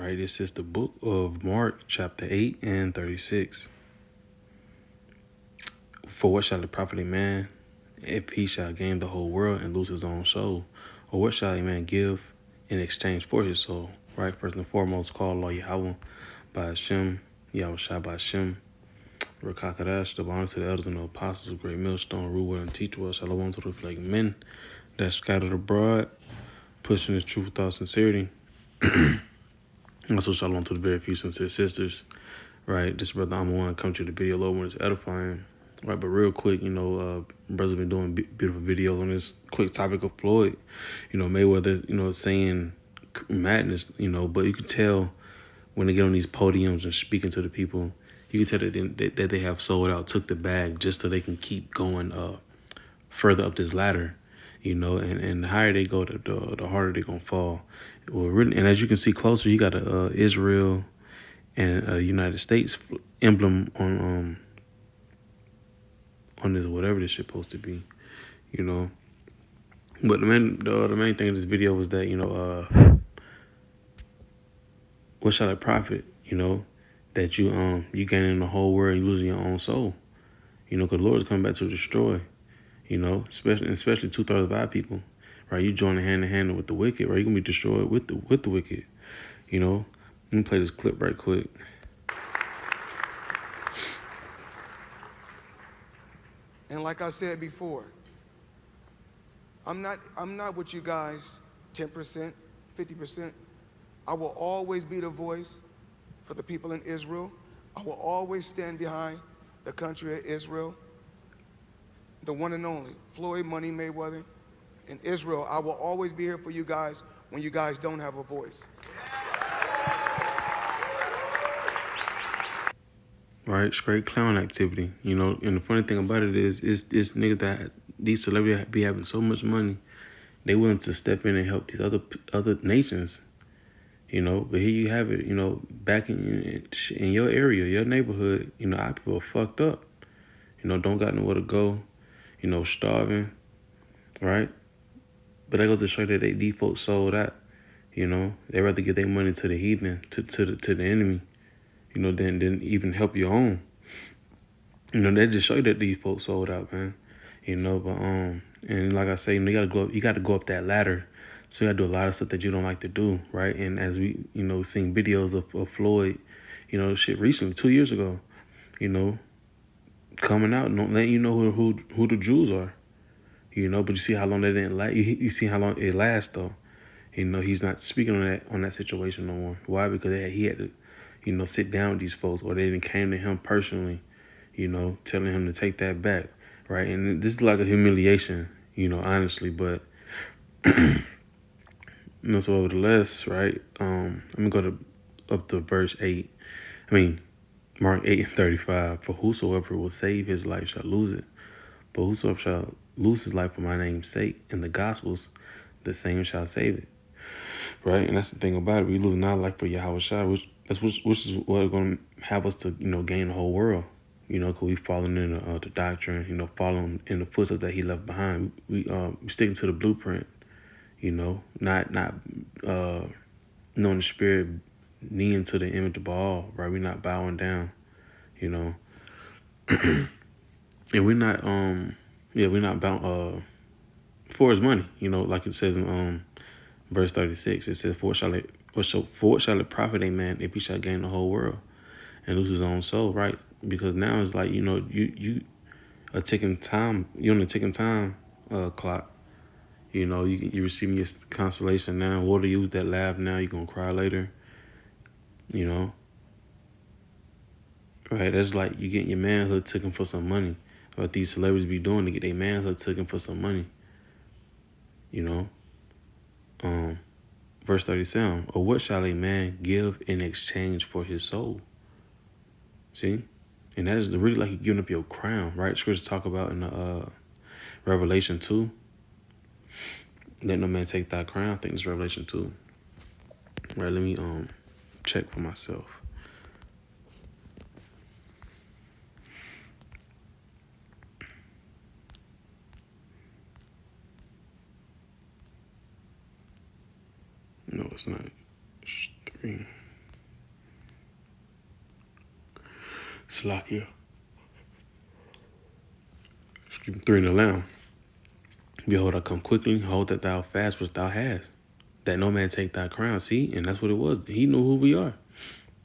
right? This is the book of Mark, chapter 8 and 36. For what shall it profit a man if he shall gain the whole world and lose his own soul? Or what shall a man give in exchange for his soul? Right? First and foremost, call Allah Yahweh by Hashem, Yahweh Shai by Hashem, Rakakadash, the honor to the elders and the apostles, of great millstone, rule well and teach well, shalom to the reflect men that scattered abroad, pushing his truth without sincerity. Also, shalom to the very few sincere sisters. Right, this brother I'm one come to the video low when it's edifying. Right, but real quick, brothers been doing beautiful videos on this quick topic of Floyd. Mayweather, saying madness, but you could tell when they get on these podiums and speaking to the people, you can tell that they have sold out, took the bag just so they can keep going further up this ladder, and the higher they go, the harder they're going to fall. Well, really, and as you can see closer, you got a Israel and a United States emblem on this whatever this shit supposed to be, But the main thing of this video was that what shall it profit, that you gaining the whole world and you losing your own soul, because the Lord is coming back to destroy, especially 2/3 of our people, right? You joining hand in hand with the wicked, right? You're gonna be destroyed with the wicked, Let me play this clip right quick. And like I said before, I'm not with you guys 10%, 50%. I will always be the voice for the people in Israel. I will always stand behind the country of Israel, the one and only Floyd Money Mayweather in Israel. I will always be here for you guys when you guys don't have a voice. Right, straight clown activity, And the funny thing about it is niggas that these celebrities be having so much money, they willing to step in and help these other nations, But here you have it, back in your area, your neighborhood, our people are fucked up, don't got nowhere to go, starving, right? But I go to show you that these folks sold out, They rather give their money to the heathen, to the enemy, than even help your own. They just show you that these folks sold out, man. But and like I say, you gotta go up that ladder. So you gotta do a lot of stuff that you don't like to do, right? And as we, seen videos of Floyd, shit recently, 2 years ago, coming out and letting you know who the Jews are, But you see how long they didn't last. You see how long it lasts though. He's not speaking on that situation no more. Why? Because he had to, sit down with these folks, or they didn't came to him personally, telling him to take that back, right? And this is like a humiliation, honestly. But so over the less, right? I'm gonna go up to verse 8. Mark 8 and 35. For whosoever will save his life shall lose it, but whosoever shall lose his life for my name's sake and the gospel's, the same shall save it. Right? And that's the thing about it. We losing our life for Yahweh Shai, which is what's going to have us to, gain the whole world. Because we falling in the doctrine, following in the footsteps that he left behind. We sticking to the blueprint, not knowing the spirit, kneeling to the image of Baal, right? We're not bowing down, and we're not bound for his money, like it says in verse 36. It says, for what shall it profit a man if he shall gain the whole world and lose his own soul, right? Because now it's like, you are ticking time. You're on the ticking time clock. You receiving your consolation now. What to use that laugh now? You're going to cry later. Right? That's like you getting your manhood taken for some money. What these celebrities be doing to get their manhood taken for some money. Verse 37, or what shall a man give in exchange for his soul? See? And that is really like you giving up your crown, right? Scriptures talk about in the Revelation 2. Let no man take thy crown. I think it's Revelation 2. Right, let me check for myself. No, it's not. It's 3. Salakia. 3 in the Lamb. Behold, I come quickly. Hold that thou fast which thou hast, that no man take thy crown. See, and that's what it was. He knew who we are.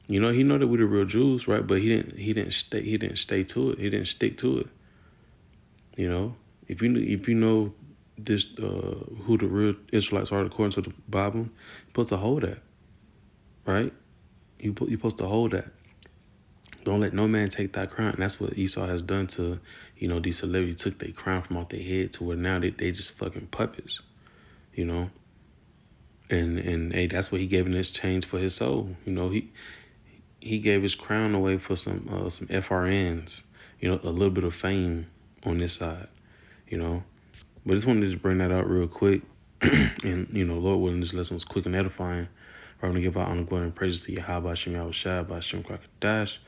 You know, he know that we're the real Jews, right? But he didn't stay to it. He didn't stick to it. You know, if you know this who the real Israelites are according to the Bible, you're supposed to hold that, right? You're supposed to hold that. Don't let no man take thy crown. And that's what Esau has done to, you know, these celebrities. Took their crown from off their head to where now they just fucking puppets, you know. And hey, that's what he gave in exchange for his soul. You know, he gave his crown away for some FRNs, you know, a little bit of fame on this side, you know. But I just wanted to just bring that out real quick. And, you know, Lord willing, this lesson was quick and edifying. I'm going to give out honor, glory, and praises to Yahweh, Hashem, Yahweh Shai, Hashem, Krakadash.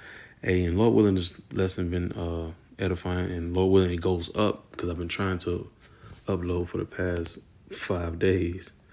Hey, and Lord willing, this lesson been edifying. And Lord willing, it goes up because I've been trying to upload for the past 5 days.